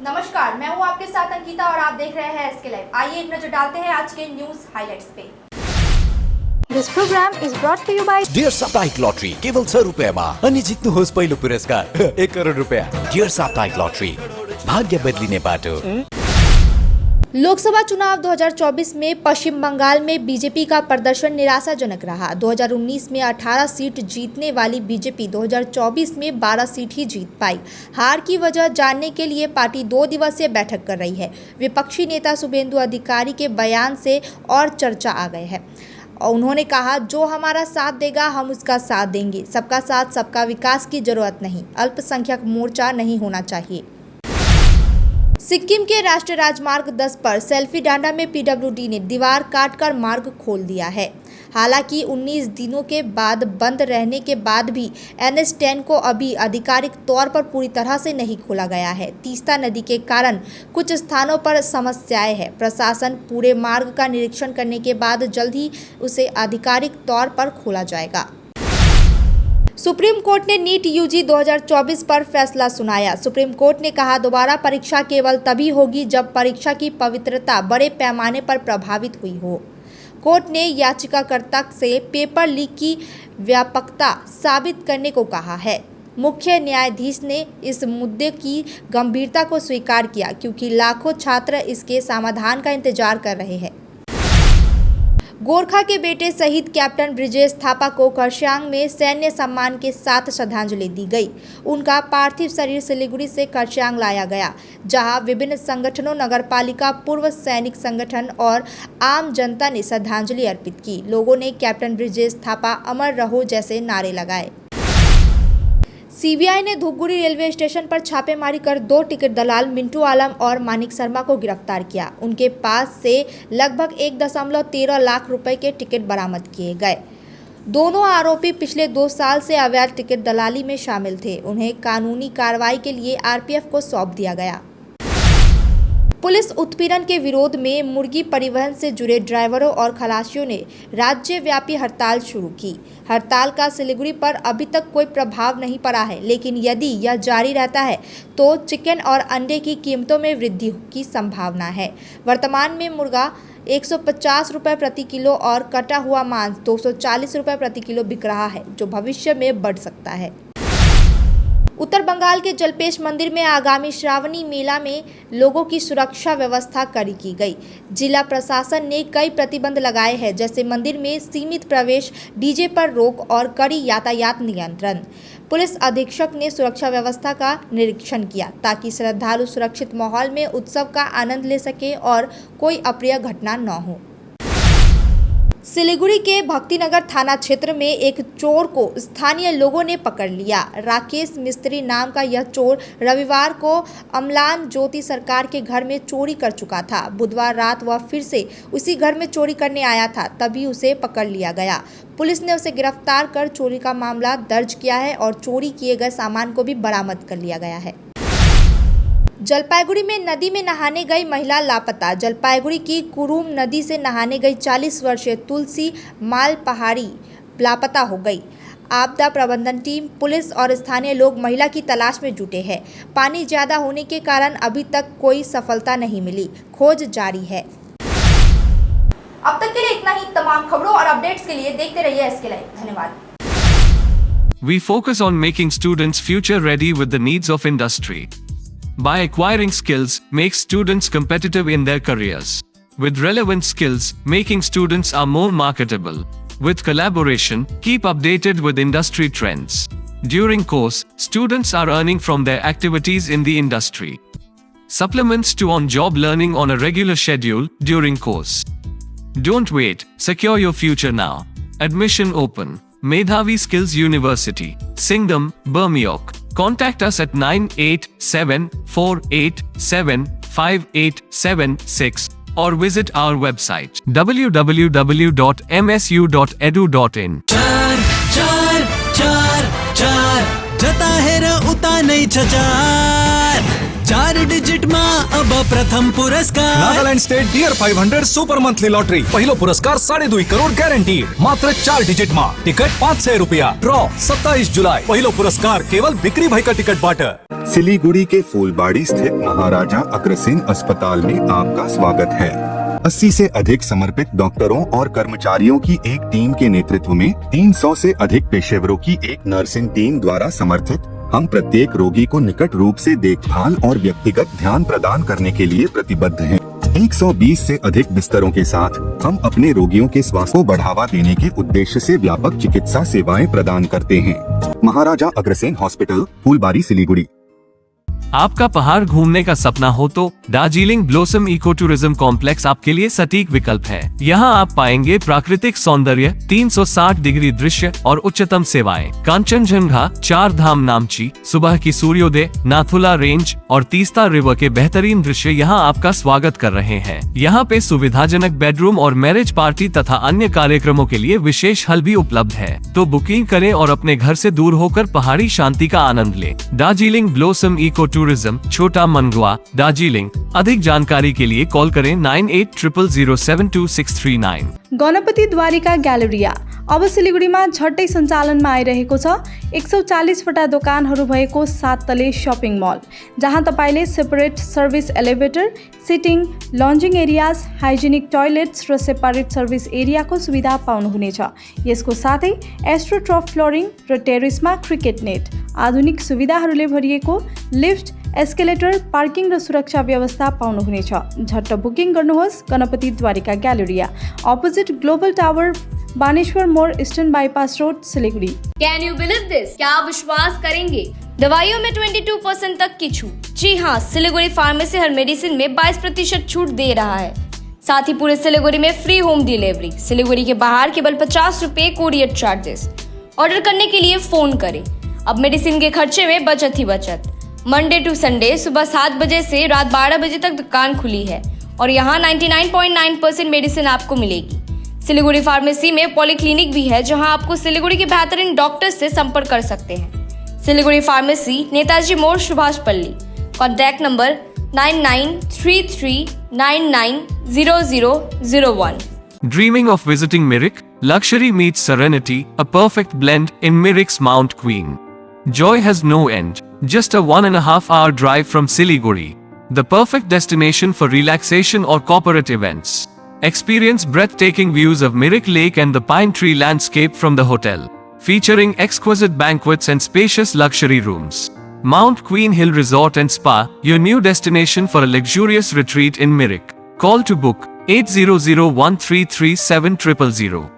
नमस्कार, मैं हूं आपके साथ अंकिता और आप देख रहे हैं एसके लाइव। आइए एक नजर डालते हैं आज के न्यूज हाइलाइट्स पे। This program is brought to you by dear साप्ताहिक लॉटरी केवल 100 रुपियाँमा अनि जित्नुहोस् पहिलो पुरस्कार 1 करोड रुपियाँ। डियर साप्ताहिक लॉटरी, भाग्य बदलिने बाटो। लोकसभा चुनाव 2024 में पश्चिम बंगाल में बीजेपी का प्रदर्शन निराशाजनक रहा। 2019 में 18 सीट जीतने वाली बीजेपी 2024 में 12 सीट ही जीत पाई। हार की वजह जानने के लिए पार्टी 2 दिवसीय बैठक कर रही है। विपक्षी नेता शुभेंदु अधिकारी के बयान से और चर्चा आ गए हैं। उन्होंने कहा, जो हमारा साथ देगा हम उसका साथ देंगे। सबका साथ सबका विकास की जरूरत नहीं, अल्पसंख्यक मोर्चा नहीं होना चाहिए। सिक्किम के राष्ट्रीय राजमार्ग 10 पर सेल्फी डांडा में पीडब्ल्यूडी ने दीवार काटकर मार्ग खोल दिया है। हालांकि 19 दिनों के बाद बंद रहने के बाद भी NH10 को अभी आधिकारिक तौर पर पूरी तरह से नहीं खोला गया है। तीस्ता नदी के कारण कुछ स्थानों पर समस्याएं हैं। प्रशासन पूरे मार्ग का निरीक्षण करने के बाद जल्द ही उसे आधिकारिक तौर पर खोला जाएगा। सुप्रीम कोर्ट ने नीट यूजी 2024 पर फैसला सुनाया। सुप्रीम कोर्ट ने कहा, दोबारा परीक्षा केवल तभी होगी जब परीक्षा की पवित्रता बड़े पैमाने पर प्रभावित हुई हो। कोर्ट ने याचिकाकर्ता से पेपर लीक की व्यापकता साबित करने को कहा है। मुख्य न्यायाधीश ने इस मुद्दे की गंभीरता को स्वीकार किया क्योंकि लाखों छात्र इसके समाधान का इंतजार कर रहे हैं। गोरखा के बेटे शहीद कैप्टन ब्रिजेश थापा को खरसांग में सैन्य सम्मान के साथ श्रद्धांजलि दी गई। उनका पार्थिव शरीर सिलीगुड़ी से खरसांग लाया गया, जहां विभिन्न संगठनों, नगरपालिका, पूर्व सैनिक संगठन और आम जनता ने श्रद्धांजलि अर्पित की। लोगों ने कैप्टन ब्रिजेश थापा अमर रहो जैसे नारे लगाए। सीबीआई ने धूपगुड़ी रेलवे स्टेशन पर छापेमारी कर 2 टिकट दलाल मिंटू आलम और मानिक शर्मा को गिरफ्तार किया। उनके पास से लगभग 1.13 लाख रुपए के टिकट बरामद किए गए। दोनों आरोपी पिछले 2 साल से अवैध टिकट दलाली में शामिल थे। उन्हें कानूनी कार्रवाई के लिए आरपीएफ को सौंप दिया गया। पुलिस उत्पीड़न के विरोध में मुर्गी परिवहन से जुड़े ड्राइवरों और खलासियों ने राज्यव्यापी हड़ताल शुरू की। हड़ताल का सिलीगुड़ी पर अभी तक कोई प्रभाव नहीं पड़ा है, लेकिन यदि यह जारी रहता है तो चिकन और अंडे की कीमतों में वृद्धि की संभावना है। वर्तमान में मुर्गा 150 रुपये प्रति किलो और कटा हुआ मांस 240 रुपये प्रति किलो बिक रहा है, जो भविष्य में बढ़ सकता है। उत्तर बंगाल के जलपेश मंदिर में आगामी श्रावणी मेला में लोगों की सुरक्षा व्यवस्था कड़ी की गई। जिला प्रशासन ने कई प्रतिबंध लगाए हैं, जैसे मंदिर में सीमित प्रवेश, डीजे पर रोक और कड़ी यातायात नियंत्रण। पुलिस अधीक्षक ने सुरक्षा व्यवस्था का निरीक्षण किया ताकि श्रद्धालु सुरक्षित माहौल में उत्सव का आनंद ले सके और कोई अप्रिय घटना न हो। सिलीगुड़ी के भक्तिनगर थाना क्षेत्र में एक चोर को स्थानीय लोगों ने पकड़ लिया। राकेश मिस्त्री नाम का यह चोर रविवार को अमलान ज्योति सरकार के घर में चोरी कर चुका था। बुधवार रात वह फिर से उसी घर में चोरी करने आया था, तभी उसे पकड़ लिया गया। पुलिस ने उसे गिरफ्तार कर चोरी का मामला दर्ज किया है और चोरी किए गए सामान को भी बरामद कर लिया गया है। जलपाईगुड़ी में नदी में नहाने गई महिला लापता। जलपाईगुड़ी की कुरुम नदी से नहाने गई 40 वर्षीय तुलसी माल पहाड़ी लापता हो गई। आपदा प्रबंधन टीम, पुलिस और स्थानीय लोग महिला की तलाश में जुटे हैं। पानी ज्यादा होने के कारण अभी तक कोई सफलता नहीं मिली। खोज जारी है। अब तक के लिए इतना ही। तमाम खबरों और अपडेट्स के लिए देखते रहिए एसके लाइव। धन्यवाद। We focus on making students future ready with the needs of industry. By acquiring skills, makes students competitive in their careers. With relevant skills, making students are more marketable. With collaboration, keep updated with industry trends. During course, students are earning from their activities in the industry. Supplements to on-job learning on a regular schedule during course. Don't wait, secure your future now. Admission open. Medhavi Skills University, Singham, Burmioc. Contact us at 9874875876 or visit our website www.msu.edu.in. चार चार चार चार जता है र उता नहीं छचार 4 digit मा अब प्रथम पुरस्कार Nagaland state dear 500 super monthly lottery पहिलो पुरस्कार 2.5 करोड ग्यारेंटीड मात्र 4 डिजिट मा टिकट 500 रुपया ड्रॉ 27 जुलाई पहिलो पुरस्कार केवल बिक्री भएका टिकटबाट। सिलीगुड़ी के फूलबाड़ी स्थित महाराजा अग्रसेन अस्पताल में आपका स्वागत है। 80 से अधिक समर्पित डॉक्टरों और कर्मचारियों की एक टीम के नेतृत्व में 300 से अधिक पेशेवरों की एक नर्सिंग टीम द्वारा समर्थित हम प्रत्येक रोगी को निकट रूप से देखभाल और व्यक्तिगत ध्यान प्रदान करने के लिए प्रतिबद्ध हैं। 120 से अधिक बिस्तरों के साथ हम अपने रोगियों के स्वास्थ्य को बढ़ावा देने के उद्देश्य से व्यापक चिकित्सा सेवाएं प्रदान करते हैं। महाराजा अग्रसेन हॉस्पिटल, फूलबाड़ी, सिलीगुड़ी। आपका पहाड़ घूमने का सपना हो तो Darjeeling blossom eco tourism complex आपके लिए सटीक विकल्प है। यहाँ आप पाएंगे प्राकृतिक सौंदर्य, 360 डिग्री दृश्य और उच्चतम सेवाएं। कांचनजंगा, 4 धाम नामची, सुबह की सूर्योदय, नाथुला रेंज और तीस्ता रिवर के बेहतरीन दृश्य यहाँ आपका स्वागत कर रहे हैं। यहाँ पे सुविधाजनक बेडरूम और मैरिज पार्टी तथा अन्य कार्यक्रमों के लिए विशेष हल भी उपलब्ध है। तो बुकिंग करें और अपने घर से दूर होकर पहाड़ी शांति का आनंद लें। दार्जिलिंग ब्लॉसम इको टूरिज्म, छोटा मनगुआ, दार्जिलिंग। अधिक जानकारी के लिए कॉल करें 9800072639। गणपति द्वारिका ग्यालेरिया अब सिलिगुडीमा झट्टै सञ्चालनमा आइरहेको छ। 140 वटा दोकानहरू भएको 7 तले शपिङ मल, जहाँ तपाईले separate service elevator, sitting, lounging areas, hygienic toilets र सेपरेट सर्भिस एरियाको सुविधा पाउनुहुनेछ। यसको साथै एस्ट्रोट्रफ फ्लोरिङ र टेरेसमा क्रिकेट नेट, आधुनिक सुविधाहरूले भरिएको लिफ्ट, एस्केलेटर, पार्किङ र सुरक्षा व्यवस्था पाउनुहुनेछ। झट्ट बुकिङ गर्नुहोस्। Ganpati Dwarika galleria, opposite global tower, Baneshwar More, eastern bypass road, Siliguri. Can you believe this? क्या आप विश्वास करेंगे? दवाइयों में 22% तक की छूट। जी हाँ, सिलीगुड़ी फार्मेसी हर मेडिसिन में 22% छूट दे रहा है। साथ ही पूरे सिलीगुड़ी में फ्री होम डिलीवरी। सिलीगुड़ी के बाहर केवल 50 रुपए कोरियर चार्जेस। ऑर्डर करने के लिए फोन करें। अब मेडिसिन के खर्चे में बचत ही बचत। मंडे टू संडे सुबह 7 बजे से रात 12 बजे तक दुकान खुली है और यहाँ 99.9% मेडिसिन आपको मिलेगी। सिलीगुड़ी फार्मेसी में पॉलीक्लिनिक भी है, जहां आपको सिलीगुड़ी के बेहतरीन डॉक्टर से संपर्क कर सकते हैं। सिलीगुड़ी फार्मेसी, नेताजी मोड़, सुभाष पल्ली। Contact number 9933990001। Dreaming of visiting Mirik? Luxury meets serenity, a perfect blend in Mirik's Mount Queen. Joy has no end. Just a 1.5 hour drive from Siliguri. The perfect destination for relaxation or corporate events. Experience breathtaking views of Mirik Lake and the pine tree landscape from the hotel, featuring exquisite banquets and spacious luxury rooms. Mount Queen Hill Resort and Spa, your new destination for a luxurious retreat in Mirik. Call to book 8001337000.